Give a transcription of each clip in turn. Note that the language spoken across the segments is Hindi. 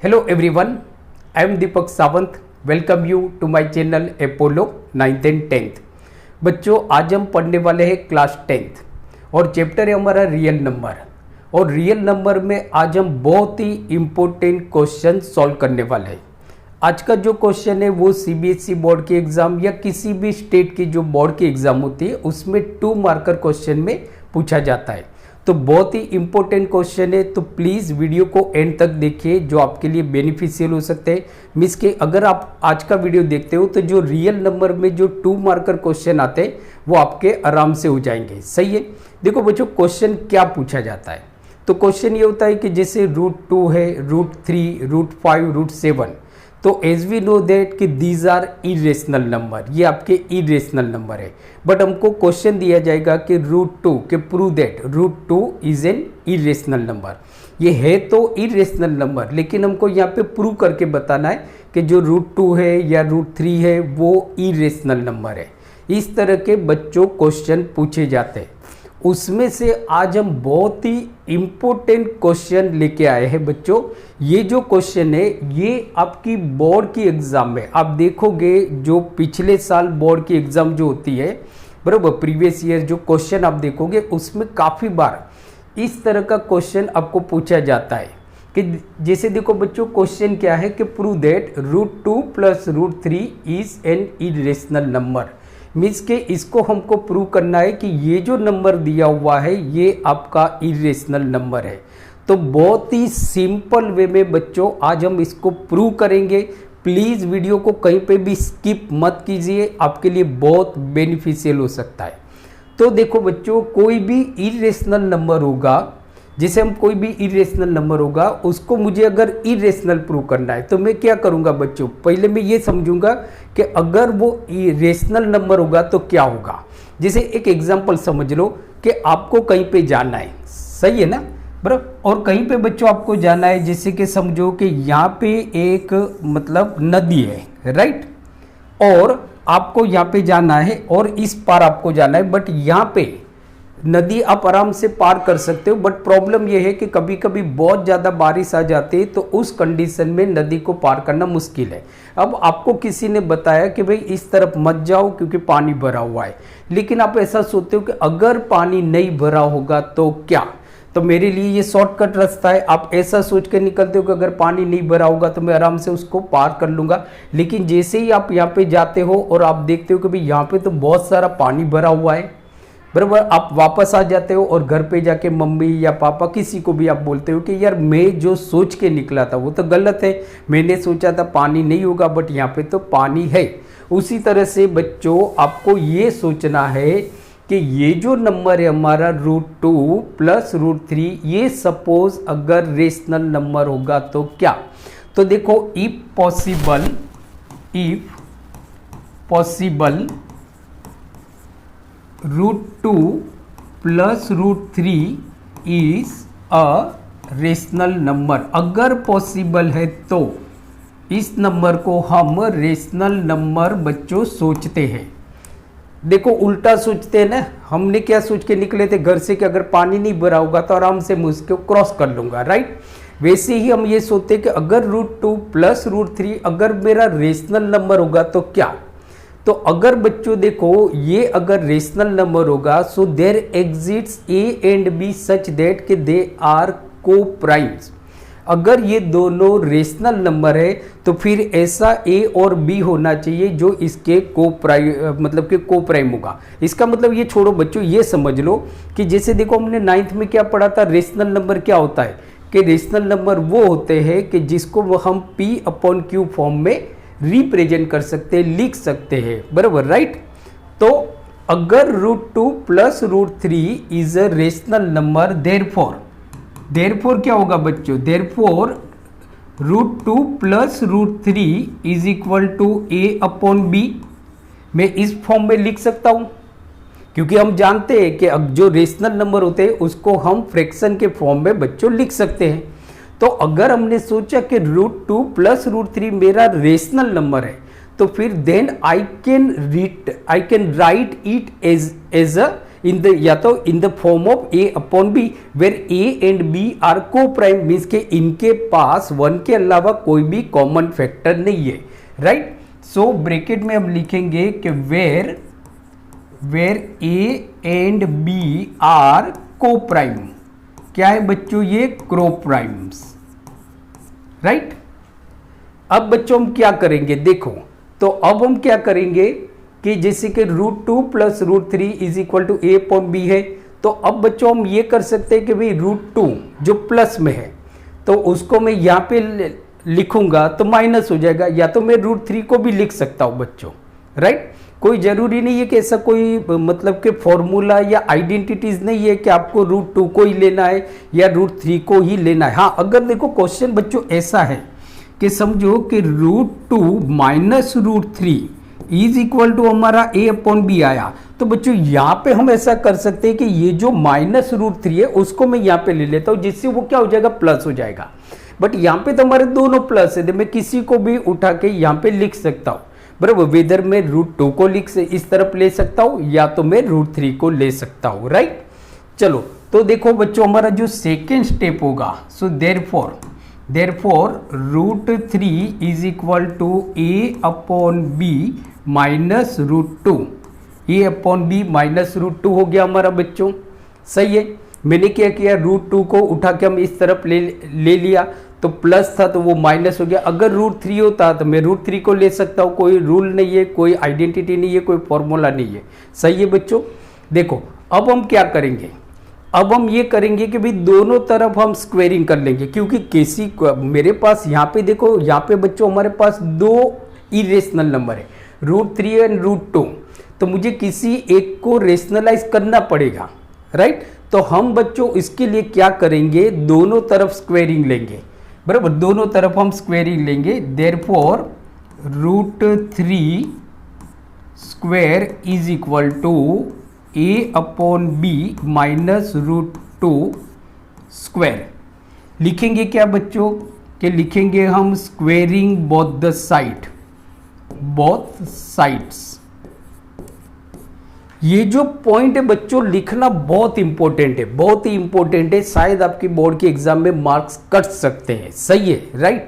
Hello everyone, I am Deepak Sawant. Welcome you to my channel Apollo 9th and 10th। बच्चों, आज हम पढ़ने वाले हैं क्लास 10th और चैप्टर है हमारा रियल नंबर। और रियल नंबर में आज हम बहुत ही इम्पोर्टेंट क्वेश्चन सॉल्व करने वाले हैं। आज का जो क्वेश्चन है वो सीबीएसई बोर्ड के एग्जाम या किसी भी स्टेट की जो बोर्ड की एग्जाम होती है उसमें 2 मार्कर क्वेश्चन में पूछा जाता है। तो बहुत ही इंपॉर्टेंट क्वेश्चन है, तो प्लीज़ वीडियो को एंड तक देखिए जो आपके लिए बेनिफिशियल हो सकते हैं। मिस के अगर आप आज का वीडियो देखते हो तो जो रियल नंबर में जो 2 मार्कर क्वेश्चन आते हैं वो आपके आराम से हो जाएंगे। सही है। देखो बच्चों, क्वेश्चन क्या पूछा जाता है। तो क्वेश्चन ये होता है कि जैसे √2 है, √3, √5, √7। तो एज वी नो दैट कि दीज आर इरेशनल नंबर, ये आपके इरेशनल नंबर है। बट हमको क्वेश्चन दिया जाएगा कि √2 के prove that √2 is an irrational number. ये है तो इरेशनल नंबर, लेकिन हमको यहाँ पे प्रूव करके बताना है कि जो √2 है या √3 है वो इरेशनल नंबर है। इस तरह के बच्चों क्वेश्चन पूछे जाते हैं। उसमें से आज हम बहुत ही इम्पोर्टेंट क्वेश्चन लेके आए हैं बच्चों। ये जो क्वेश्चन है ये आपकी बोर्ड की एग्जाम में आप देखोगे, जो पिछले साल बोर्ड की एग्जाम जो होती है, बराबर, प्रीवियस ईयर जो क्वेश्चन आप देखोगे उसमें काफ़ी बार इस तरह का क्वेश्चन आपको पूछा जाता है कि जैसे देखो बच्चों, क्वेश्चन क्या है कि prove that √2 + √3 is an irrational number. Means के इसको हमको प्रूव करना है कि ये जो नंबर दिया हुआ है ये आपका इरेशनल नंबर है। तो बहुत ही सिंपल वे में बच्चों आज हम इसको प्रूव करेंगे। प्लीज़ वीडियो को कहीं पे भी स्किप मत कीजिए, आपके लिए बहुत बेनिफिशियल हो सकता है। तो देखो बच्चों, कोई भी इरेशनल नंबर होगा, जिसे हम कोई भी इरेशनल नंबर होगा उसको मुझे अगर इरेशनल प्रूव करना है तो मैं क्या करूंगा बच्चों, पहले मैं ये समझूंगा कि अगर वो इरेशनल नंबर होगा तो क्या होगा। जैसे एक एग्जांपल समझ लो कि आपको कहीं पे जाना है, सही है ना, बराबर, और कहीं पे बच्चों आपको जाना है, जैसे कि समझो कि यहाँ पे एक मतलब नदी है, राइट, और आपको यहाँ पे जाना है और इस पार आपको जाना है। बट यहाँ पे नदी आप आराम से पार कर सकते हो, बट प्रॉब्लम यह है कि कभी कभी बहुत ज़्यादा बारिश आ जाती है तो उस कंडीशन में नदी को पार करना मुश्किल है। अब आपको किसी ने बताया कि भाई इस तरफ मत जाओ क्योंकि पानी भरा हुआ है, लेकिन आप ऐसा सोचते हो कि अगर पानी नहीं भरा होगा तो क्या, तो मेरे लिए ये शॉर्टकट रास्ता है। आप ऐसा सोच कर निकलते हो कि अगर पानी नहीं भरा होगा तो मैं आराम से उसको पार कर लूँगा। लेकिन जैसे ही आप यहाँ पे जाते हो और आप देखते हो कि भाई यहाँ पे तो बहुत सारा पानी भरा हुआ है, बराबर, आप वापस आ जाते हो और घर पे जाके मम्मी या पापा किसी को भी आप बोलते हो कि यार मैं जो सोच के निकला था वो तो गलत है, मैंने सोचा था पानी नहीं होगा बट यहाँ पे तो पानी है। उसी तरह से बच्चों आपको ये सोचना है कि ये जो नंबर है हमारा √2 + √3, ये सपोज अगर रेशनल नंबर होगा तो क्या। तो देखो, if possible √2 + √3 is a rational number. अगर पॉसिबल है तो इस नंबर को हम रेशनल नंबर बच्चों सोचते हैं। देखो उल्टा सोचते हैं ना, हमने क्या सोच के निकले थे घर से कि अगर पानी नहीं भरा होगा तो आराम से मैं उसको क्रॉस कर लूँगा, राइट। वैसे ही हम ये सोचते कि अगर √2 + √3 अगर मेरा रेशनल नंबर होगा तो क्या। तो अगर बच्चों देखो ये अगर रेशनल नंबर होगा so there exists A and B such that कि दे आर को प्राइम्स। अगर ये दोनों रेशनल नंबर है तो फिर ऐसा A और B होना चाहिए जो इसके को प्राइम होगा। इसका मतलब ये छोड़ो बच्चों, ये समझ लो कि जैसे देखो हमने 9th में क्या पढ़ा था, रेशनल नंबर क्या होता है कि रेशनल नंबर वो होते हैं कि जिसको हम P/Q फॉर्म में रिप्रेजेंट कर सकते हैं, लिख सकते हैं, बराबर, राइट। तो अगर √2 + √3 is a rational number, therefore क्या होगा बच्चों, therefore √2 + √3 is equal to A/B। मैं इस फॉर्म में लिख सकता हूं क्योंकि हम जानते हैं कि अब जो रेशनल नंबर होते हैं उसको हम फ्रैक्शन के फॉर्म में बच्चों लिख सकते हैं। तो अगर हमने सोचा कि √2 + √3 मेरा रेशनल नंबर है तो फिर then I can write it as a in the या तो in the form of a upon b where a and b are coprime, means के इनके पास 1 के अलावा कोई भी कॉमन फैक्टर नहीं है, राइट। सो ब्रैकेट में हम लिखेंगे कि where a and b are coprime, क्या है बच्चों ये क्रो प्राइम्स, राइट। अब बच्चों हम क्या करेंगे, देखो तो अब हम क्या करेंगे कि जैसे कि √2 plus √3 is equal to a upon b है, तो अब बच्चों हम ये कर सकते हैं कि भाई √2 जो प्लस में है तो उसको मैं यहाँ पे लिखूंगा तो माइनस हो जाएगा, या तो मैं √3 को भी लिख सकता हूँ बच्चों, राइट। कोई जरूरी नहीं है कि ऐसा कोई मतलब कि फॉर्मूला या आइडेंटिटीज नहीं है कि आपको √2 को ही लेना है या √3 को ही लेना है। हाँ, अगर देखो क्वेश्चन बच्चों ऐसा है कि समझो कि √2 माइनस √3 इज इक्वल टू हमारा a अपॉन b आया, तो बच्चों यहाँ पे हम ऐसा कर सकते हैं कि ये जो माइनस √3 है उसको मैं यहाँ पे ले लेता हूँ, जिससे वो क्या हो जाएगा, प्लस हो जाएगा। बट यहाँ पे तो हमारे दोनों प्लस है, तो मैं किसी को भी उठा के यहाँ पे लिख सकता हूँ, बराबर। वेदर मैं √2 को इस तरफ ले सकता हूँ या तो मैं √3 को ले सकता हूँ, राइट। चलो तो देखो बच्चों हमारा जो सेकेंड स्टेप होगा, so therefore √3 is equal to a upon b minus √2, a upon b minus √2 हो गया हमारा बच्चों, सही है। मैंने क्या किया, √2 को उठा के हम इस तरफ ले लिया, तो प्लस था तो वो माइनस हो गया। अगर √3 होता तो मैं √3 को ले सकता हूँ, कोई रूल नहीं है, कोई आइडेंटिटी नहीं है, कोई फॉर्मूला नहीं है, सही है बच्चों। देखो अब हम क्या करेंगे, अब हम ये करेंगे कि भाई दोनों तरफ हम स्क्वेयरिंग कर लेंगे, क्योंकि किसी मेरे पास यहाँ पे देखो, यहाँ पे बच्चों हमारे पास दो इरेशनल नंबर है, √3 एंड √2, तो मुझे किसी एक को रेशनलाइज करना पड़ेगा, राइट। तो हम बच्चों इसके लिए क्या करेंगे, दोनों तरफ स्क्वेयरिंग लेंगे, बराबर, दोनों तरफ हम स्क्वेयरिंग लेंगे। Therefore √3 square is equal to a upon b minus √2 square. लिखेंगे क्या बच्चों, कि लिखेंगे हम स्क्वेयरिंग बोथ साइड्स। ये जो पॉइंट है बच्चों लिखना बहुत इंपॉर्टेंट है, बहुत ही इंपॉर्टेंट है, शायद आपकी बोर्ड के एग्जाम में मार्क्स कट सकते हैं, सही है, राइट।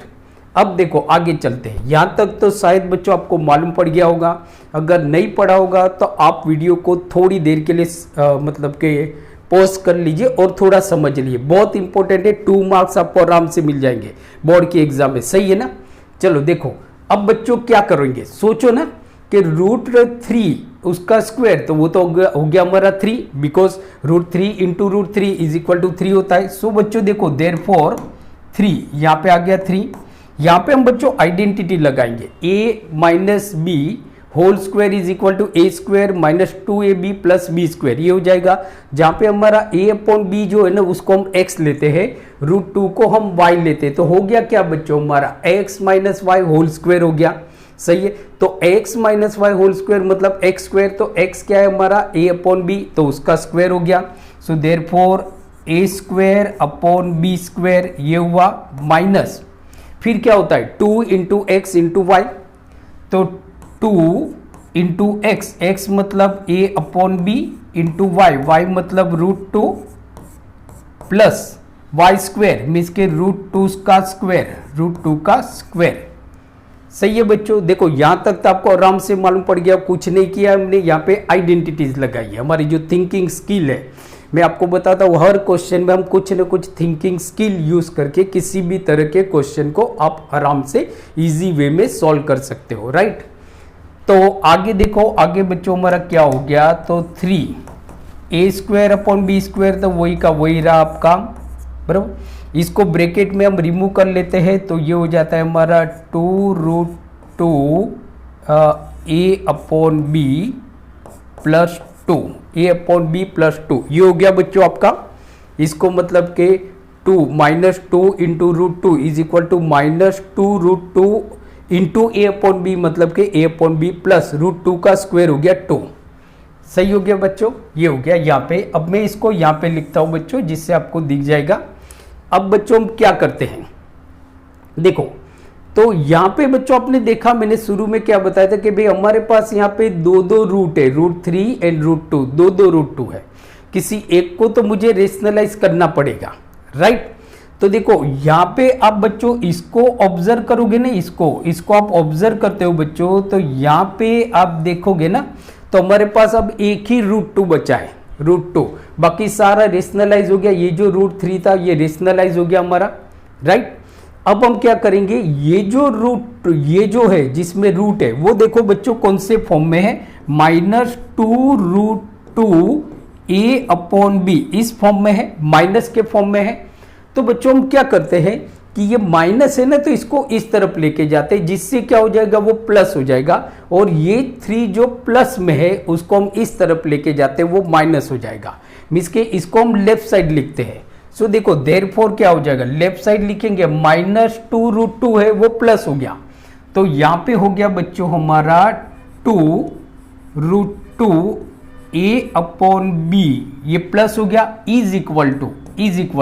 अब देखो आगे चलते हैं, यहां तक तो शायद बच्चों आपको मालूम पड़ गया होगा, अगर नहीं पड़ा होगा तो आप वीडियो को थोड़ी देर के लिए मतलब के पॉज कर लीजिए और थोड़ा समझ लीजिए, बहुत इंपॉर्टेंट है, 2 मार्क्स आपको आराम से मिल जाएंगे बोर्ड के एग्जाम में, सही है ना। चलो देखो अब बच्चों क्या करेंगे, सोचो ना कि √3 उसका स्क्वायर, तो वो तो हो गया हमारा 3, because √3 into √3 is equal to 3 होता है। सो बच्चों देखो देयरफॉर 3 यहाँ पे आ गया 3, यहाँ पे हम बच्चों आइडेंटिटी लगाएंगे, a minus b whole square is equal to a square minus 2ab plus b square, ये हो जाएगा। जहाँ पे हमारा a अपॉन b जो है ना उसको हम x लेते हैं, √2 को हम y लेते हैं, तो हो गया क्या बच्चों हमारा x minus y whole square हो गया, सही है। तो x minus y whole square मतलब x स्क्वायर, तो x क्या है हमारा a अपॉन b, तो उसका स्क्वायर हो गया। So therefore a square upon b square ये हुआ, माइनस फिर क्या होता है 2 इंटू एक्स इंटू वाई, तो 2 इंटू एक्स, एक्स मतलब a upon b into y, y मतलब √2 प्लस वाई स्क्वायर मीन्स के √2 का स्क्वायर, √2 का स्क्वायर, सही है बच्चों। देखो यहां तक तो आपको आराम से मालूम पड़ गया, कुछ नहीं किया हमने, यहाँ पे आइडेंटिटीज लगाई है, हमारी जो थिंकिंग स्किल है। मैं आपको बताता हूँ हर क्वेश्चन में हम कुछ न कुछ थिंकिंग स्किल यूज करके किसी भी तरह के क्वेश्चन को आप आराम से इजी वे में सॉल्व कर सकते हो, राइट। तो आगे देखो, आगे बच्चों हमारा क्या हो गया, तो 3 a square upon b square, तो वही का वही रहा आपका, बराबर। इसको ब्रैकेट में हम रिमूव कर लेते हैं, तो ये हो जाता है हमारा 2√2 a upon b plus 2, a upon b plus 2, ये हो गया बच्चों आपका। इसको मतलब के 2 minus 2 into √2 is equal to minus 2√2 into a upon b मतलब के a अपॉन b प्लस √2 का स्क्वायर हो गया 2, सही हो गया बच्चों, ये हो गया यहाँ पे। अब मैं इसको यहाँ पे लिखता हूँ बच्चों, जिससे आपको दिख जाएगा। अब बच्चों हम क्या करते हैं, देखो तो यहाँ पे बच्चों आपने देखा, मैंने शुरू में क्या बताया था कि भाई हमारे पास यहाँ पे दो दो रूट है, √3 एंड √2, दो दो √2 है। किसी एक को तो मुझे रेशनलाइज करना पड़ेगा, राइट। तो देखो यहाँ पे आप बच्चों इसको ऑब्जर्व करोगे ना, इसको आप ऑब्जर्व करते हो बच्चों, तो यहाँ पे आप देखोगे ना, तो हमारे पास अब एक ही √2 बचा है, √2, बाकी सारा रेशनलाइज हो गया। ये जो √3 था ये रेशनलाइज हो गया हमारा, राइट। अब हम क्या करेंगे, ये जो है जिसमें रूट है वो देखो बच्चों कौन से फॉर्म में है, -2√2 a/b, इस फॉर्म में है, माइनस के फॉर्म में है। तो बच्चों हम क्या करते हैं कि ये माइनस है ना, तो इसको इस तरफ लेके जाते हैं, जिससे क्या हो जाएगा, वो प्लस हो जाएगा, और ये 3 जो प्लस में है उसको हम इस तरफ लेके जाते हैं, वो माइनस हो जाएगा। मींस के इसको हम लेफ्ट साइड लिखते हैं। सो देखो देयरफॉर क्या हो जाएगा, लेफ्ट साइड लिखेंगे, -2√2 है वो प्लस हो गया, तो यहां पे हो गया बच्चों हमारा 2√2 a/b, ये प्लस हो गया, इज इक्वल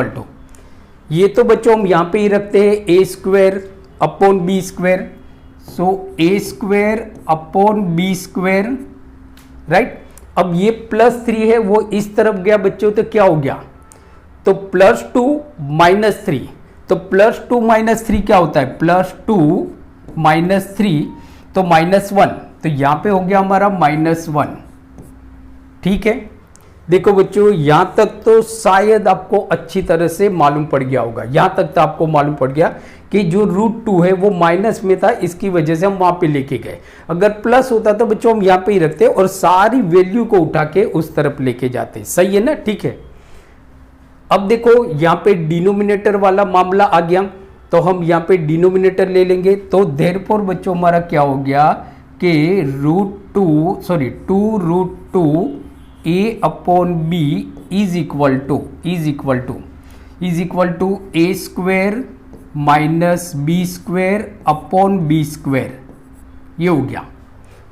टू ये तो बच्चों हम यहां पे ही रखते हैं a²/b², सो a²/b², राइट। अब ये +3 है वो इस तरफ गया बच्चों, तो क्या हो गया, तो +2 -3, तो +2 -3 क्या होता है, +2 -3 तो -1, तो यहां पे हो गया हमारा -1, ठीक है। देखो बच्चों यहां तक तो शायद आपको अच्छी तरह से मालूम पड़ गया होगा, यहां तक तो आपको मालूम पड़ गया कि जो √2 है वो माइनस में था, इसकी वजह से हम वहां पे लेके गए। अगर प्लस होता तो बच्चों हम यहां पे ही रखते और सारी वैल्यू को उठा के उस तरफ लेके जाते, सही है ना, ठीक है। अब देखो यहाँ पे डिनोमिनेटर वाला मामला आ गया, तो हम यहाँ पे डिनोमिनेटर ले लेंगे, तो देयरफॉर बच्चों हमारा क्या हो गया कि 2√2 a/b is equal to a² - b² ये हो गया।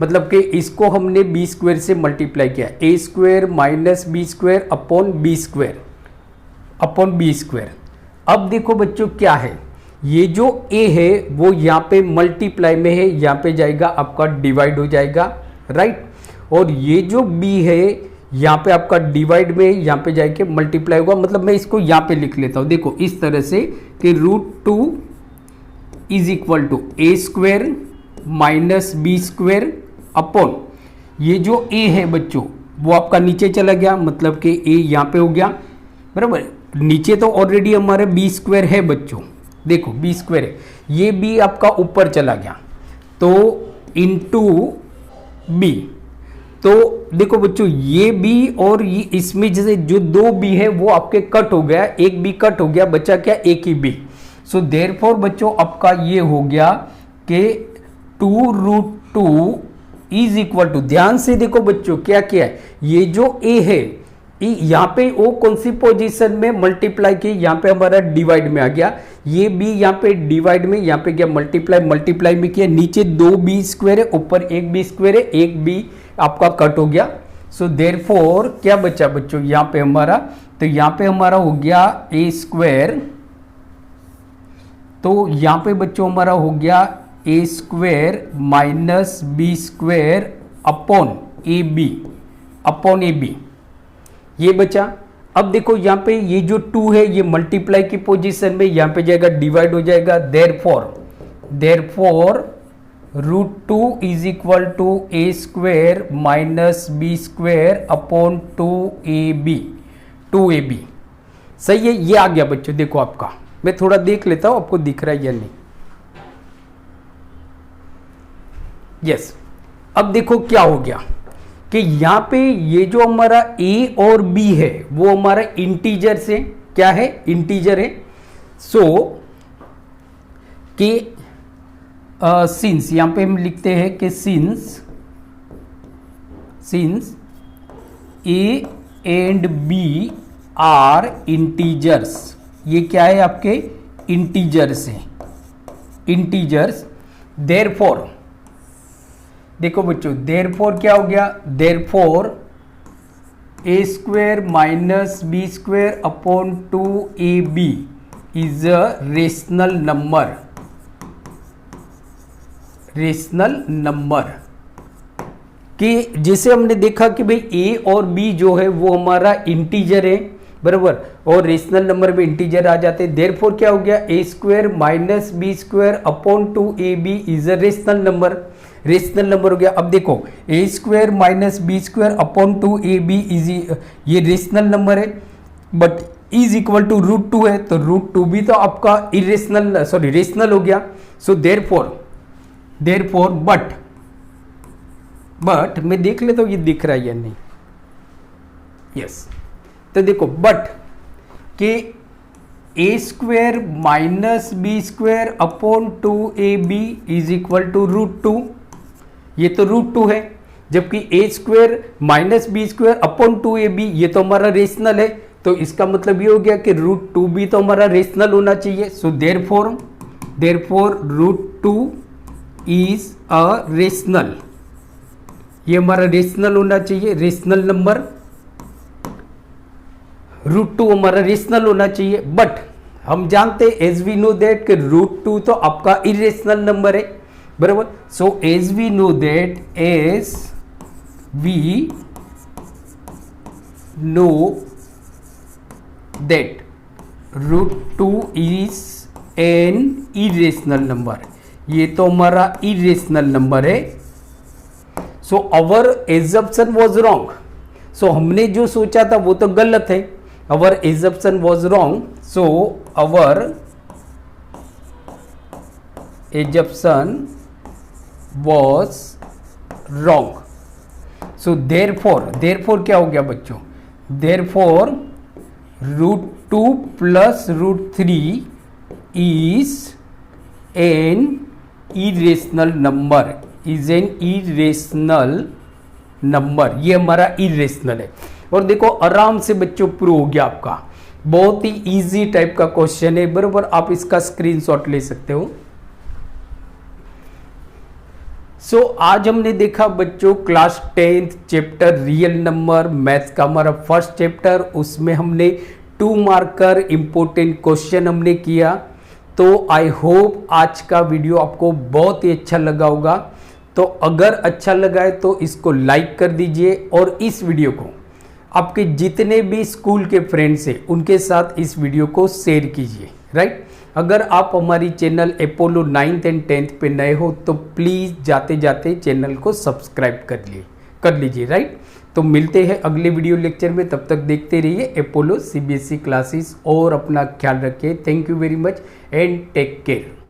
मतलब कि इसको हमने b² से मल्टीप्लाई किया, a² - b²/b²। अब देखो बच्चों क्या है, ये जो a है वो यहाँ पे मल्टीप्लाई में है, यहाँ पे जाएगा आपका डिवाइड हो जाएगा, राइट। और ये जो b है यहाँ पे आपका डिवाइड में, यहाँ पे जाके मल्टीप्लाई होगा। मतलब मैं इसको यहाँ पे लिख लेता हूँ, देखो इस तरह से कि √2 is equal to a² - b² upon ये जो a है बच्चों वो आपका नीचे चला गया, मतलब कि a यहाँ पे हो गया, बराबर। नीचे तो ऑलरेडी हमारे b² है बच्चों, देखो b² है, ये b आपका ऊपर चला गया, तो इंटू b। तो देखो बच्चों ये b और ये इसमें जैसे जो 2 b है वो आपके कट हो गया, एक b कट हो गया, बचा क्या, एक ही b। सो देयरफॉर बच्चों आपका ये हो गया कि 2√2 इज इक्वल टू, ध्यान से देखो बच्चों क्या किया है, ये जो a है यहाँ पे वो कौन सी पोजीशन में मल्टीप्लाई की, यहाँ पे हमारा डिवाइड में आ गया, ये b यहाँ पे डिवाइड में, यहाँ पे क्या मल्टीप्लाई में किया, नीचे 2b² है, ऊपर एक b² है, एक b आपका कट हो गया। सो देयरफॉर क्या बचा बच्चों यहाँ पे हमारा, तो यहाँ पे हमारा हो गया a², तो यहाँ पे बच्चों हमारा हो गया a² - b² अपॉन ab, ये बचा। अब देखो यहाँ पे ये जो 2 है ये मल्टीप्लाई की पोजीशन में, यहाँ पे जाएगा डिवाइड हो जाएगा, therefore √2 is equal to a² - b² upon 2ab, सही है। ये आ गया बच्चों, देखो आपका, मैं थोड़ा देख लेता हूं आपको दिख रहा है या नहीं, यस। अब देखो क्या हो गया कि यहाँ पे ये जो हमारा a और b है वो हमारा इंटीजर से क्या है, इंटीजर है। सो कि सिंस यहाँ पे हम लिखते हैं कि since a and b are integers, ये क्या है आपके इंटीजर्स हैं, इंटीजर्स। देयरफॉर देखो बच्चों देयरफॉर क्या हो गया, therefore a² - b² upon 2ab is a rational number, rational number कि जिसे हमने देखा कि भाई ए और बी जो है वो हमारा इंटीजर है, बराबर, और रेशनल नंबर में इंटीजर आ जाते हैं। देयरफॉर क्या हो गया, a square minus b square upon 2ab is a rational number. Rational number हो गया। अब देखो a square minus b square upon 2ab is, ये रेशनल नंबर है, बट इज इक्वल टू √2 है, तो √2 भी तो आपका इरेशनल सॉरी रेशनल हो गया। सो देयरफॉर बट मैं देख लेता हूं ये दिख रहा है या नहीं। यस, तो देखो बट के a square minus b square upon 2ab is equal to √2, ये तो √2 है, जबकि a square minus b square upon 2ab ये तो हमारा रेशनल है, तो इसका मतलब ये हो गया कि √2 भी तो हमारा रेशनल होना चाहिए। So therefore √2 is a rational, ये हमारा रेशनल होना चाहिए, रेशनल नंबर √2 हमारा रेशनल होना चाहिए। बट हम जानते हैं एज वी नो दैट कि √2 तो आपका इरेशनल नंबर है, बराबर। So as we know that √2 is an irrational number, ये तो हमारा इरेशनल नंबर है। So our assumption was wrong, so हमने जो सोचा था वो तो गलत है, our assumption was wrong, so our assumption was wrong. So therefore क्या हो गया बच्चों, therefore √2 plus √3 is an irrational number, is an irrational number, ये हमारा इरेशनल है। और देखो आराम से बच्चों प्रूव हो गया आपका, बहुत ही इजी टाइप का क्वेश्चन है, बराबर, आप इसका स्क्रीनशॉट ले सकते हो। सो आज हमने देखा बच्चों class 10th chapter real number, maths का हमारा फर्स्ट चैप्टर, उसमें हमने 2 मार्कर इंपॉर्टेंट क्वेश्चन हमने किया। तो आई होप आज का वीडियो आपको बहुत ही अच्छा लगा होगा। तो अगर अच्छा लगा है तो इसको लाइक कर दीजिए और इस वीडियो को आपके जितने भी स्कूल के फ्रेंड्स हैं उनके साथ इस वीडियो को शेयर कीजिए, राइट। अगर आप हमारी channel Apollo 9th and 10th पे नए हो तो प्लीज़ जाते जाते चैनल को सब्सक्राइब कर लीजिए, राइट। तो मिलते हैं अगले वीडियो लेक्चर में, तब तक देखते रहिए अपोलो CBSE क्लासेस और अपना ख्याल रखिए। Thank you very much and take care.